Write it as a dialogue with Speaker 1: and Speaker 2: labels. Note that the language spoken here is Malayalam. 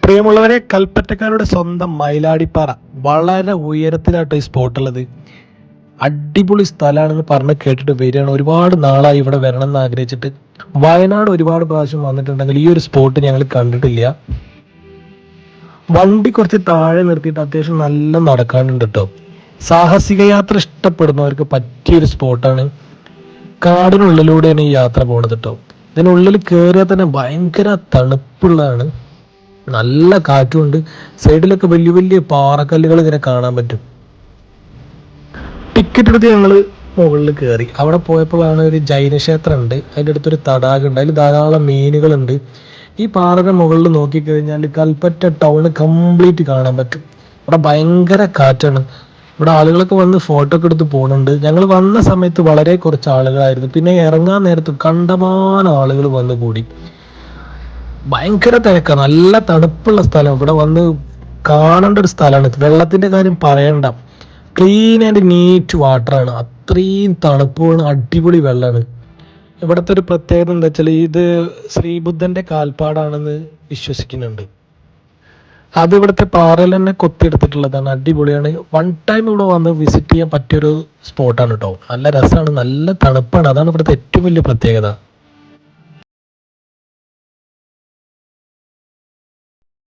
Speaker 1: പ്രിയമുള്ളവരെ, കൽപ്പറ്റക്കാരുടെ സ്വന്തം മയിലാടിപ്പാറ വളരെ ഉയരത്തിലാട്ടോ ഈ സ്പോട്ട് ഉള്ളത്. അടിപൊളി സ്ഥലമാണെന്ന് പറഞ്ഞ് കേട്ടിട്ട് വരികയാണ്. ഒരുപാട് നാളായി ഇവിടെ വരണം എന്ന് ആഗ്രഹിച്ചിട്ട്. വയനാട് ഒരുപാട് പ്രാവശ്യം വന്നിട്ടുണ്ടെങ്കിൽ ഈ ഒരു സ്പോട്ട് ഞങ്ങൾ കണ്ടിട്ടില്ല. വണ്ടി കുറച്ച് താഴെ നിർത്തിയിട്ട് അത്യാവശ്യം നല്ല നടക്കാനുണ്ട് കേട്ടോ. സാഹസിക യാത്ര ഇഷ്ടപ്പെടുന്നവർക്ക് പറ്റിയൊരു സ്പോട്ടാണ്. കാടിനുള്ളിലൂടെയാണ് ഈ യാത്ര പോണത് കേട്ടോ. ഇതിനുള്ളിൽ കയറിയാൽ തന്നെ ഭയങ്കര തണുപ്പുള്ളതാണ്. നല്ല കാറ്റുണ്ട്. സൈഡിലൊക്കെ വലിയ വലിയ പാറക്കല്ലുകൾ ഇങ്ങനെ കാണാൻ പറ്റും. ടിക്കറ്റ് എടുത്ത് ഞങ്ങൾ മുകളിൽ കയറി. അവിടെ പോയപ്പോഴാണ് ഒരു ജൈനക്ഷേത്രം ഉണ്ട്, അതിൻ്റെ അടുത്തൊരു തടാകം ഉണ്ട്, അതിൽ ധാരാളം മീനുകളുണ്ട്. ഈ പാറയുടെ മുകളിൽ നോക്കിക്കഴിഞ്ഞാൽ കൽപ്പറ്റ ടൗൺ കംപ്ലീറ്റ് കാണാൻ പറ്റും. ഇവിടെ ഭയങ്കര കാറ്റാണ്. ഇവിടെ ആളുകളൊക്കെ വന്ന് ഫോട്ടോ ഒക്കെ എടുത്ത് പോകുന്നുണ്ട്. ഞങ്ങൾ വന്ന സമയത്ത് വളരെ കുറച്ച് ആളുകളായിരുന്നു. പിന്നെ ഇറങ്ങാൻ നേരത്ത് കണ്ടമാനം ആളുകൾ വന്ന് കൂടി. ഭയങ്കര തിരക്കാണ്. നല്ല തണുപ്പുള്ള സ്ഥലം. ഇവിടെ വന്ന് കാണേണ്ട ഒരു സ്ഥലമാണ്. വെള്ളത്തിന്റെ കാര്യം പറയണ്ട, ക്ലീൻ ആൻഡ് നീറ്റ് വാട്ടറാണ്. അത്രയും തണുപ്പാണ്, അടിപൊളി വെള്ളമാണ്. ഇവിടുത്തെ ഒരു പ്രത്യേകത എന്താ വെച്ചാൽ ഇത് ശ്രീബുദ്ധന്റെ കാൽപ്പാടാണെന്ന് വിശ്വസിക്കുന്നുണ്ട്. അത് ഇവിടുത്തെ പാറയിൽ തന്നെ കൊത്തിയെടുത്തിട്ടുള്ളതാണ്. അടിപൊളിയാണ്. വൺ ടൈം ഇവിടെ വന്ന് വിസിറ്റ് ചെയ്യാൻ പറ്റിയൊരു സ്പോട്ടാണ് കേട്ടോ. നല്ല രസമാണ്, നല്ല തണുപ്പാണ്. അതാണ് ഇവിടുത്തെ ഏറ്റവും വലിയ പ്രത്യേകത.